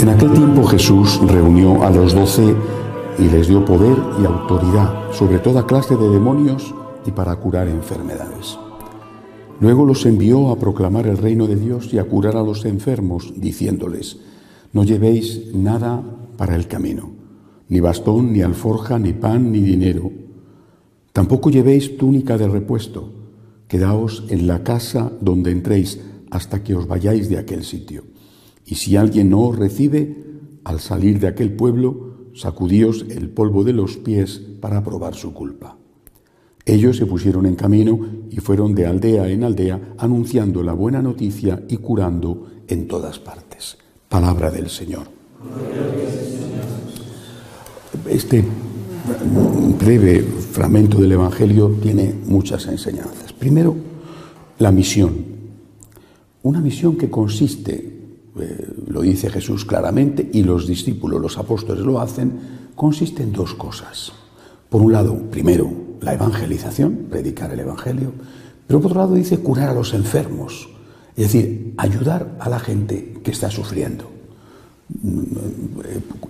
En aquel tiempo Jesús reunió a los 12 y les dio poder y autoridad sobre toda clase de demonios y para curar enfermedades. Luego los envió a proclamar el reino de Dios y a curar a los enfermos, diciéndoles: no llevéis nada para el camino, ni bastón, ni alforja, ni pan, ni dinero. Tampoco llevéis túnica de repuesto. Quedaos en la casa donde entréis hasta que os vayáis de aquel sitio. Y si alguien no os recibe, al salir de aquel pueblo, sacudíos el polvo de los pies para probar su culpa. Ellos se pusieron en camino y fueron de aldea en aldea, anunciando la buena noticia y curando en todas partes. Palabra del Señor. Este breve fragmento del Evangelio tiene muchas enseñanzas. Primero, la misión. Una misión que consiste, lo dice Jesús claramente, y los discípulos, los apóstoles lo hacen, consiste en dos cosas. Por un lado, primero, la evangelización, predicar el Evangelio, pero por otro lado dice curar a los enfermos, es decir, ayudar a la gente que está sufriendo.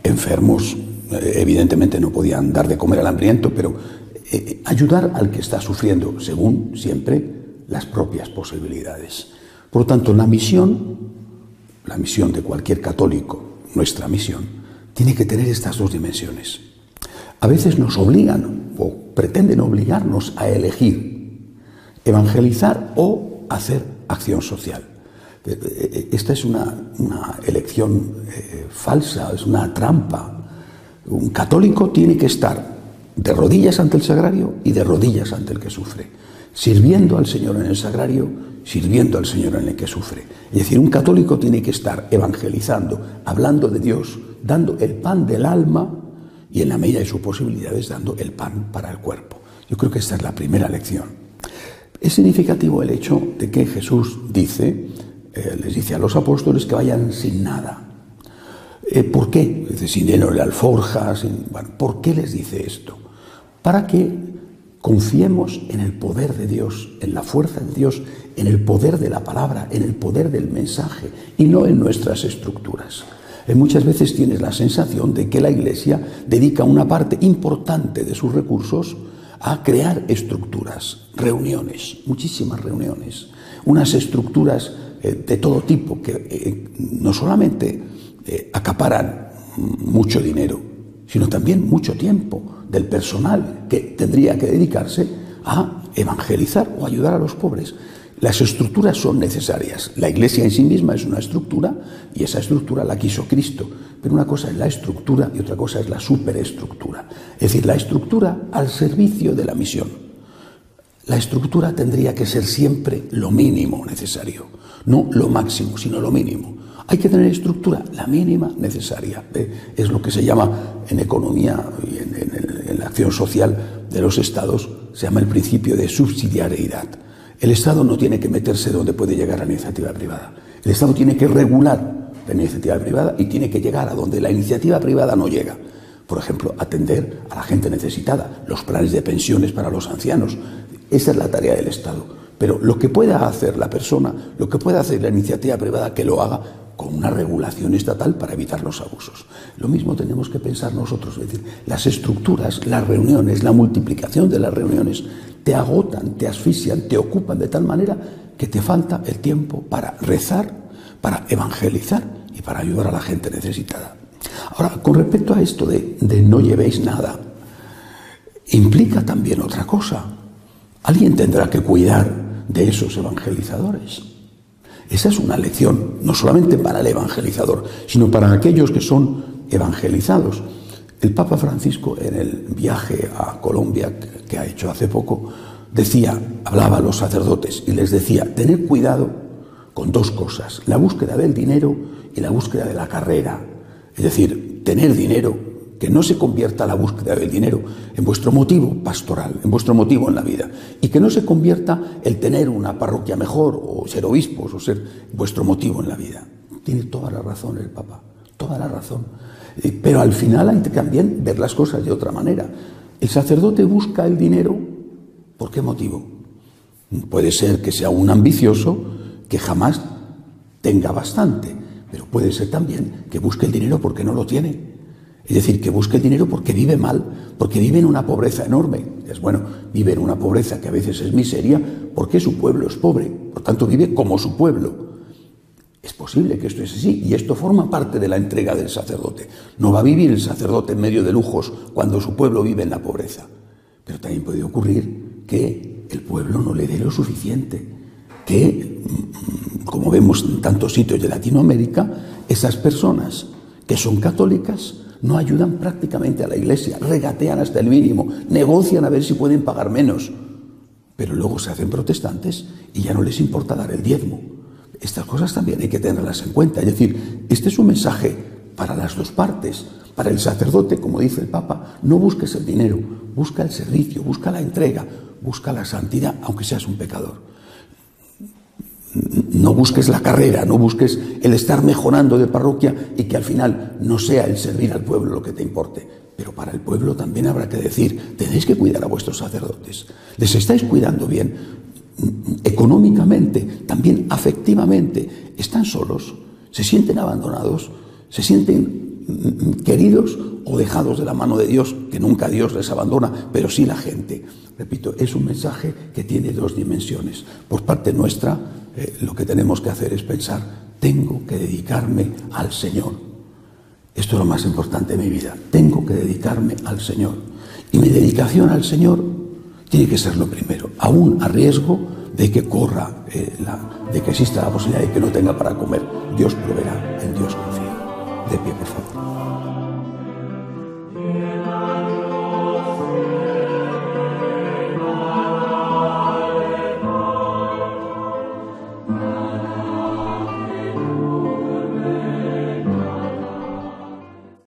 Enfermos, evidentemente no podían dar de comer al hambriento, pero ayudar al que está sufriendo, según siempre las propias posibilidades. Por lo tanto, la misión de cualquier católico, nuestra misión, tiene que tener estas dos dimensiones. A veces nos obligan o pretenden obligarnos a elegir evangelizar o hacer acción social. Esta es una elección falsa, es una trampa. Un católico tiene que estar de rodillas ante el sagrario y de rodillas ante el que sufre, sirviendo al Señor en el sagrario, sirviendo al Señor en el que sufre. Es decir, un católico tiene que estar evangelizando, hablando de Dios, dando el pan del alma y en la medida de sus posibilidades dando el pan para el cuerpo. Yo creo que esta es la primera lección. Es significativo el hecho de que Jesús les dice a los apóstoles que vayan sin nada. ¿Por qué? Dice, sin dinero de alforja. ¿Por qué les dice esto? Para que confiemos en el poder de Dios, en la fuerza de Dios, en el poder de la palabra, en el poder del mensaje y no en nuestras estructuras. Muchas veces tienes la sensación de que la Iglesia dedica una parte importante de sus recursos a crear estructuras, reuniones, muchísimas reuniones, unas estructuras de todo tipo que no solamente acaparan mucho dinero, sino también mucho tiempo del personal que tendría que dedicarse a evangelizar o ayudar a los pobres. Las estructuras son necesarias. La Iglesia en sí misma es una estructura y esa estructura la quiso Cristo. Pero una cosa es la estructura y otra cosa es la superestructura. Es decir, la estructura al servicio de la misión. La estructura tendría que ser siempre lo mínimo necesario. No lo máximo, sino lo mínimo. Hay que tener estructura, la mínima necesaria. Es lo que se llama en economía y en la acción social de los estados, se llama el principio de subsidiariedad. El Estado no tiene que meterse donde puede llegar la iniciativa privada. El Estado tiene que regular la iniciativa privada y tiene que llegar a donde la iniciativa privada no llega. Por ejemplo, atender a la gente necesitada, los planes de pensiones para los ancianos. Esa es la tarea del Estado. Pero lo que pueda hacer la persona, lo que pueda hacer la iniciativa privada, que lo haga con una regulación estatal para evitar los abusos. Lo mismo tenemos que pensar nosotros, es decir, las estructuras, las reuniones, la multiplicación de las reuniones te agotan, te asfixian, te ocupan de tal manera que te falta el tiempo para rezar, para evangelizar y para ayudar a la gente necesitada. Ahora, con respecto a esto de no llevéis nada, implica también otra cosa. Alguien tendrá que cuidar de esos evangelizadores. Esa es una lección, no solamente para el evangelizador, sino para aquellos que son evangelizados. El Papa Francisco, en el viaje a Colombia que ha hecho hace poco, hablaba a los sacerdotes y les decía, tened cuidado con dos cosas, la búsqueda del dinero y la búsqueda de la carrera. Es decir, tener dinero, que no se convierta la búsqueda del dinero en vuestro motivo pastoral, en vuestro motivo en la vida, y que no se convierta el tener una parroquia mejor o ser obispos o ser vuestro motivo en la vida. Tiene toda la razón el Papa, toda la razón. Pero al final hay que también ver las cosas de otra manera. El sacerdote busca el dinero, ¿por qué motivo? Puede ser que sea un ambicioso que jamás tenga bastante. pero puede ser también que busque el dinero porque no lo tiene. Es decir, que busque el dinero porque vive mal, porque vive en una pobreza enorme. Es bueno, vive en una pobreza que a veces es miseria porque su pueblo es pobre, por tanto vive como su pueblo. Es posible que esto es así, y esto forma parte de la entrega del sacerdote. No va a vivir el sacerdote en medio de lujos cuando su pueblo vive en la pobreza. Pero también puede ocurrir que el pueblo no le dé lo suficiente, que, como vemos en tantos sitios de Latinoamérica, esas personas que son católicas no ayudan prácticamente a la Iglesia, regatean hasta el mínimo, negocian a ver si pueden pagar menos, pero luego se hacen protestantes y ya no les importa dar el diezmo. Estas cosas también hay que tenerlas en cuenta. Es decir, este es un mensaje para las dos partes. Para el sacerdote, como dice el Papa, no busques el dinero, busca el servicio, busca la entrega, busca la santidad, aunque seas un pecador. No busques la carrera, no busques el estar mejorando de parroquia y que al final no sea el servir al pueblo lo que te importe. Pero para el pueblo también habrá que decir, tenéis que cuidar a vuestros sacerdotes. Les estáis cuidando bien, económicamente, también afectivamente. Están solos, se sienten abandonados, se sienten queridos o dejados de la mano de Dios, que nunca Dios les abandona, pero sí la gente. Repito, es un mensaje que tiene dos dimensiones. Por parte nuestra, lo que tenemos que hacer es pensar, tengo que dedicarme al Señor. Esto es lo más importante de mi vida. Tengo que dedicarme al Señor. Y mi dedicación al Señor tiene que ser lo primero, aún a riesgo de que corra, de que exista la posibilidad de que no tenga para comer. Dios proveerá, en Dios confío. De pie, por favor.